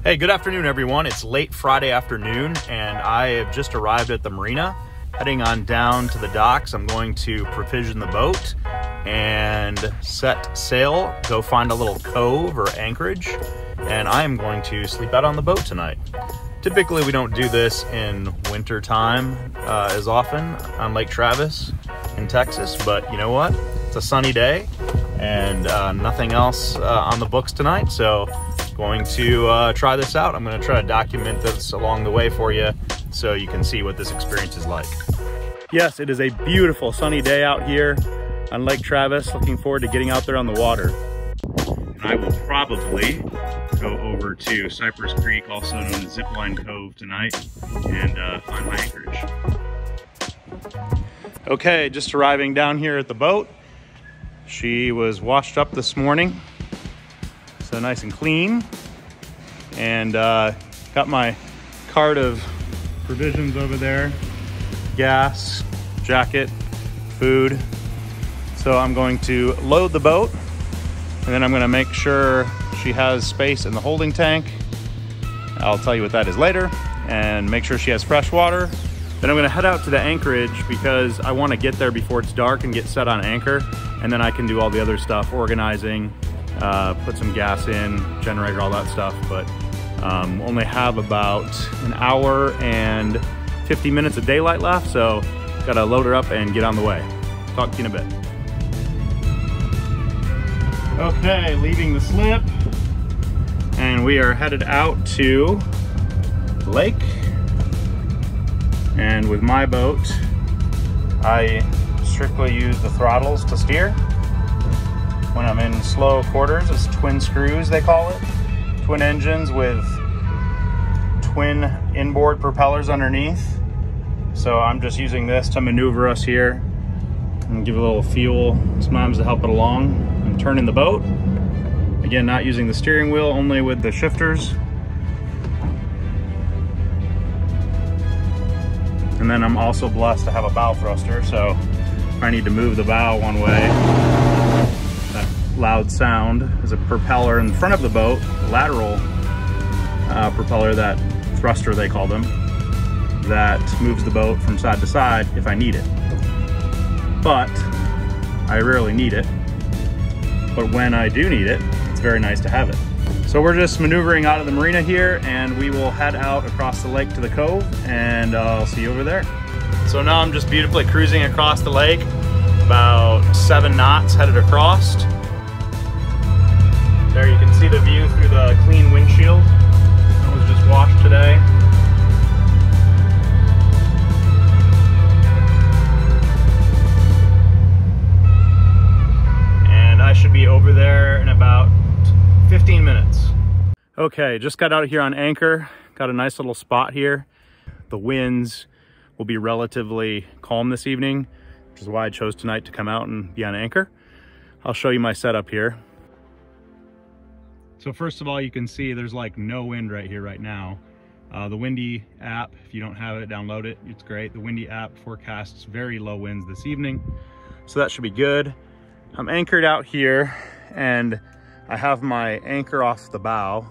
Hey, good afternoon, everyone. It's late Friday afternoon, and I have just arrived at the marina, heading on down to the docks. I'm going to provision the boat and set sail, go find a little cove or anchorage, and I am going to sleep out on the boat tonight. Typically, we don't do this in winter time as often on Lake Travis in Texas, but you know what? It's a sunny day and nothing else on the books tonight, so going to try this out. I'm going to try to document this along the way for you so you can see what this experience is like. Yes, it is a beautiful sunny day out here on Lake Travis. Looking forward to getting out there on the water. And I will probably go over to Cypress Creek, also known as Zipline Cove, tonight and find my anchorage. Okay, just arriving down here at the boat. She was washed up this morning, so nice and clean, and got my cart of provisions over there, gas, jacket, food. So I'm going to load the boat, and then I'm going to make sure she has space in the holding tank. I'll tell you what that is later, and make sure she has fresh water. Then I'm going to head out to the anchorage because I want to get there before it's dark and get set on anchor, and then I can do all the other stuff, organizing, put some gas in, generator, all that stuff. But only have about an hour and 50 minutes of daylight left, so gotta load her up and get on the way. Talk to you in a bit. Okay, leaving the slip, and we are headed out to the lake. And with my boat, I strictly use the throttles to steer. When I'm in slow quarters, it's twin screws, they call it. Twin engines with twin inboard propellers underneath. So I'm just using this to maneuver us here and give a little fuel sometimes to help it along. I'm turning the boat. Again, not using the steering wheel, only with the shifters. And then I'm also blessed to have a bow thruster, so if I need to move the bow one way, that loud sound is a propeller in front of the boat, lateral propeller, that thruster they call them, that moves the boat from side to side if I need it. But I rarely need it. But when I do need it, it's very nice to have it. So we're just maneuvering out of the marina here, and we will head out across the lake to the cove, and I'll see you over there. So now I'm just beautifully cruising across the lake, about 7 knots headed across. There you can see the view through the clean windshield. It was just washed today. And I should be over there in about 15 minutes. Okay, just got out here on anchor. Got a nice little spot here. The winds will be relatively calm this evening, which is why I chose tonight to come out and be on anchor. I'll show you my setup here. So first of all, you can see there's like no wind right here right now. The Windy app, if you don't have it, download it. It's great. The Windy app forecasts very low winds this evening, so that should be good. I'm anchored out here, and I have my anchor off the bow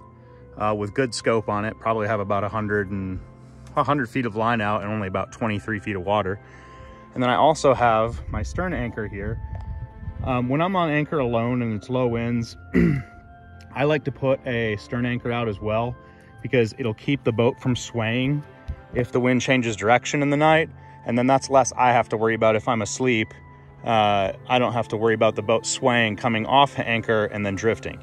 with good scope on it. Probably have about 100 feet of line out and only about 23 feet of water. And then I also have my stern anchor here. When I'm on anchor alone and it's low winds, I like to put a stern anchor out as well, because it'll keep the boat from swaying if the wind changes direction in the night. And then that's less I have to worry about if I'm asleep. I don't have to worry about the boat swaying, coming off anchor and then drifting.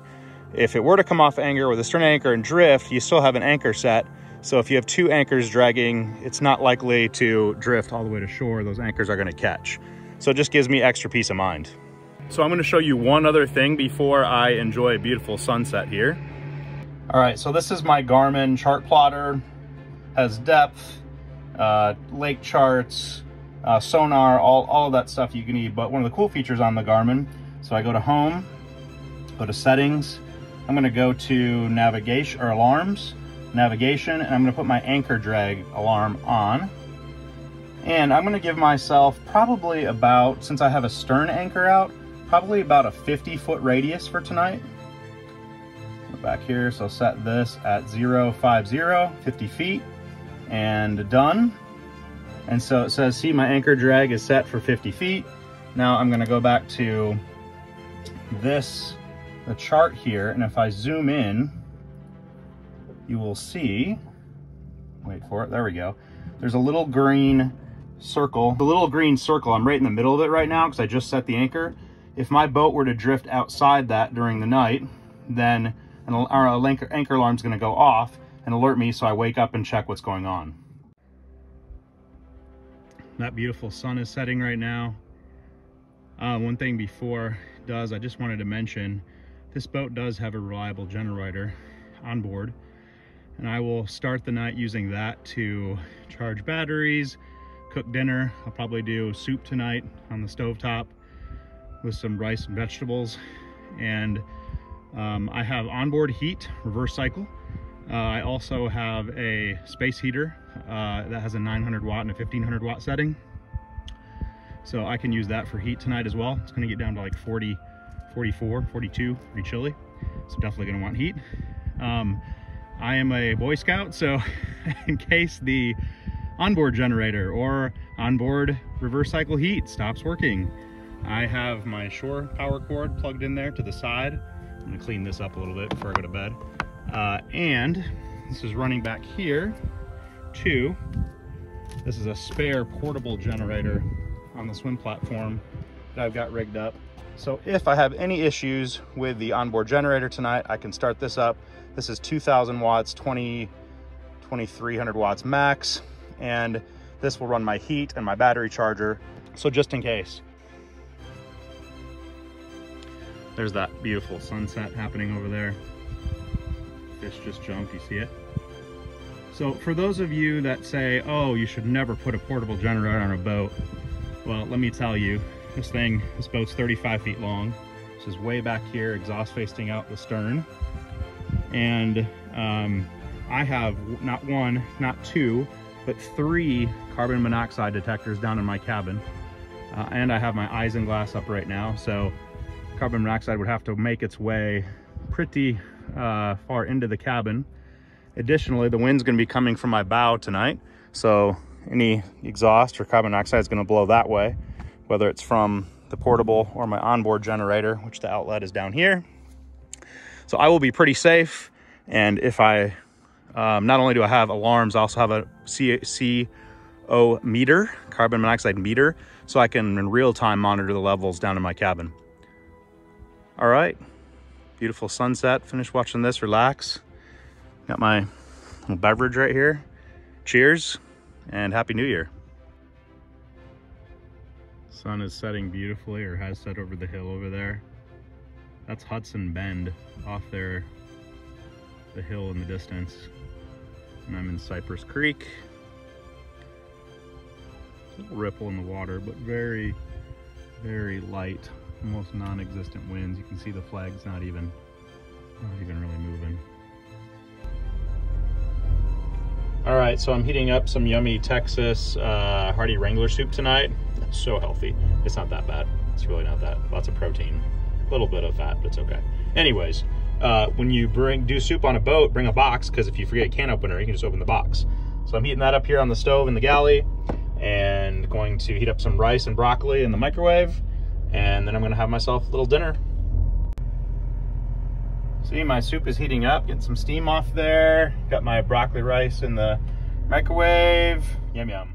If it were to come off anchor with a stern anchor and drift, you still have an anchor set. So if you have 2 anchors dragging, it's not likely to drift all the way to shore. Those anchors are going to catch. So it just gives me extra peace of mind. So I'm going to show you one other thing before I enjoy a beautiful sunset here. All right, so this is my Garmin chart plotter. Has depth, lake charts, sonar, all of that stuff you can need. But one of the cool features on the Garmin, so I go to home, go to settings, I'm going to go to navigation or alarms, navigation, and I'm going to put my anchor drag alarm on. And I'm going to give myself probably about, since I have a stern anchor out, probably about a 50-foot radius for tonight. back here, so set this at 50 feet, and done. And so it says, see, my anchor drag is set for 50 feet. Now I'm gonna go back to the chart here, and if I zoom in, you will see, wait for it, there we go. There's a little green circle. The little green circle, I'm right in the middle of it right now because I just set the anchor. If my boat were to drift outside that during the night, then our anchor alarm's gonna go off and alert me so I wake up and check what's going on. That beautiful sun is setting right now. One thing before it does, I just wanted to mention, this boat does have a reliable generator on board, and I will start the night using that to charge batteries, cook dinner. I'll probably do soup tonight on the stovetop with some rice and vegetables. And I have onboard heat, reverse cycle. I also have a space heater that has a 900 watt and a 1500 watt setting. So I can use that for heat tonight as well. It's gonna get down to like 40, 44, 42, pretty chilly. So definitely gonna want heat. I am a Boy Scout, so in case the onboard generator or onboard reverse cycle heat stops working, I have my shore power cord plugged in there to the side. I'm gonna clean this up a little bit before I go to bed. And this is running back here to, this is a spare portable generator on the swim platform that I've got rigged up. So if I have any issues with the onboard generator tonight, I can start this up. This is 2000 watts, 2300 watts max, and this will run my heat and my battery charger. So just in case. There's that beautiful sunset happening over there. Fish just jumped, you see it? So for those of you that say, oh, you should never put a portable generator on a boat, well, let me tell you, this boat's 35 feet long. This is way back here, exhaust facing out the stern. And I have not one, not two, but 3 carbon monoxide detectors down in my cabin. And I have my isinglass up right now, so carbon monoxide would have to make its way pretty far into the cabin. Additionally, the wind's gonna be coming from my bow tonight, so any exhaust or carbon monoxide is gonna blow that way, whether it's from the portable or my onboard generator, which the outlet is down here. So I will be pretty safe. And if I, not only do I have alarms, I also have a CO meter, carbon monoxide meter, so I can in real time monitor the levels down in my cabin. All right, beautiful sunset. Finish watching this, relax. Got my little beverage right here. Cheers and Happy New Year. Sun is setting beautifully, or has set over the hill over there. That's Hudson Bend off there, the hill in the distance. And I'm in Cypress Creek. A little ripple in the water, but very, very light, almost non-existent winds. You can see the flag's not even really moving. All right, so I'm heating up some yummy Texas Hearty Wrangler soup tonight. It's so healthy. It's not that bad. It's really not that. Lots of protein, a little bit of fat, but it's okay. Anyways, when you do soup on a boat, bring a box, because if you forget a can opener, you can just open the box. So I'm heating that up here on the stove in the galley, and going to heat up some rice and broccoli in the microwave, and then I'm gonna have myself a little dinner. See, my soup is heating up, getting some steam off there. Got my broccoli rice in the microwave. Yum, yum.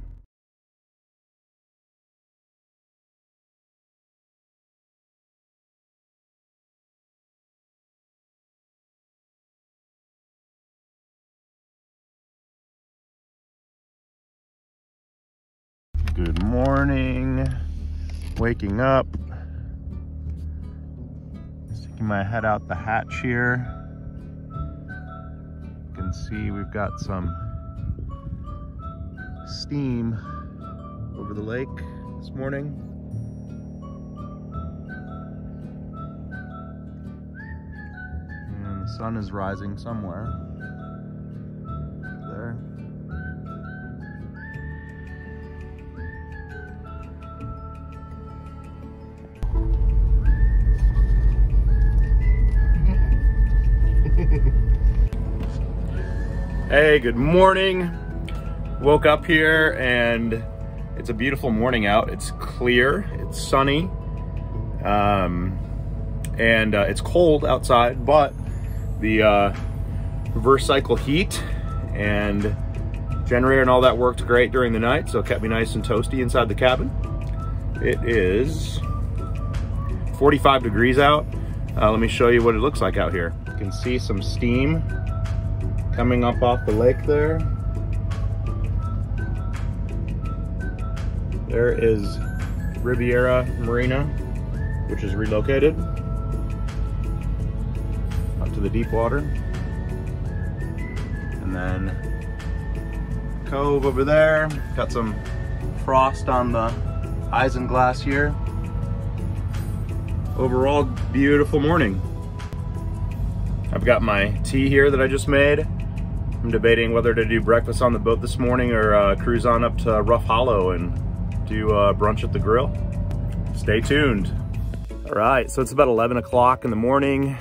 Good morning. Waking up. Sticking my head out the hatch here. You can see we've got some steam over the lake this morning. And the sun is rising somewhere there. Hey, good morning. Woke up here and it's a beautiful morning out. It's clear, it's sunny, and it's cold outside, but the reverse cycle heat and generator and all that worked great during the night, so it kept me nice and toasty inside the cabin. It is 45 degrees out. Let me show you what it looks like out here. You can see some steam coming up off the lake there. There is Riviera Marina, which is relocated up to the deep water. And then cove over there. Got some frost on the isinglass here. Overall, beautiful morning. I've got my tea here that I just made. I'm debating whether to do breakfast on the boat this morning or cruise on up to Rough Hollow and do brunch at the grill. Stay tuned. All right, so it's about 11 o'clock in the morning.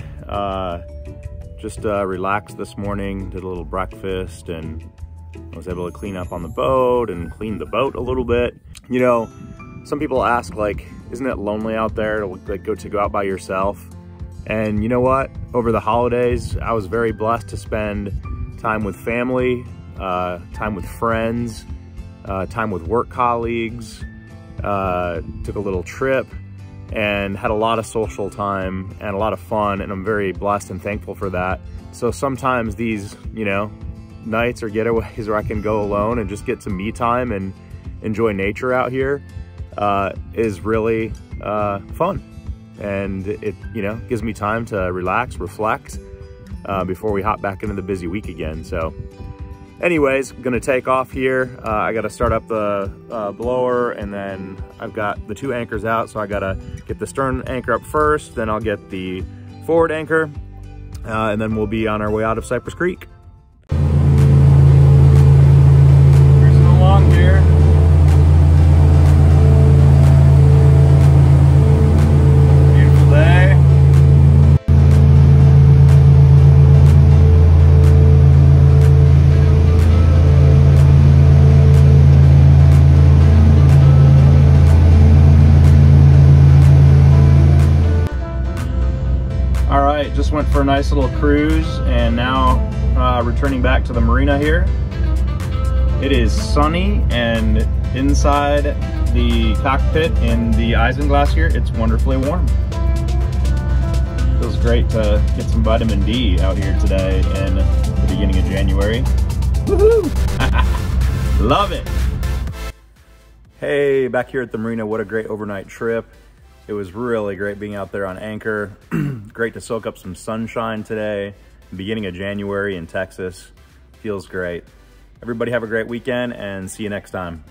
Just relaxed this morning, did a little breakfast, and I was able to clean up on the boat and clean the boat a little bit. You know, some people ask, like, isn't it lonely out there to like go out by yourself? And you know what? Over the holidays, I was very blessed to spend time with family, time with friends, time with work colleagues, took a little trip and had a lot of social time and a lot of fun, and I'm very blessed and thankful for that. So sometimes these, you know, nights or getaways where I can go alone and just get some me time and enjoy nature out here is really fun. And it, you know, gives me time to relax, reflect, before we hop back into the busy week again. So anyways, gonna take off here. I gotta start up the blower, and then I've got the two anchors out, so I gotta get the stern anchor up first, then I'll get the forward anchor, and then we'll be on our way out of Cypress Creek. Cruising along here. Beautiful day. All right, just went for a nice little cruise, and now returning back to the marina here. It is sunny, and inside the cockpit in the isinglass here, it's wonderfully warm. Feels great to get some vitamin D out here today in the beginning of January. Woohoo! Love it! Hey, back here at the marina, what a great overnight trip. It was really great being out there on anchor. Great to soak up some sunshine today. Beginning of January in Texas. Feels great. Everybody have a great weekend and see you next time.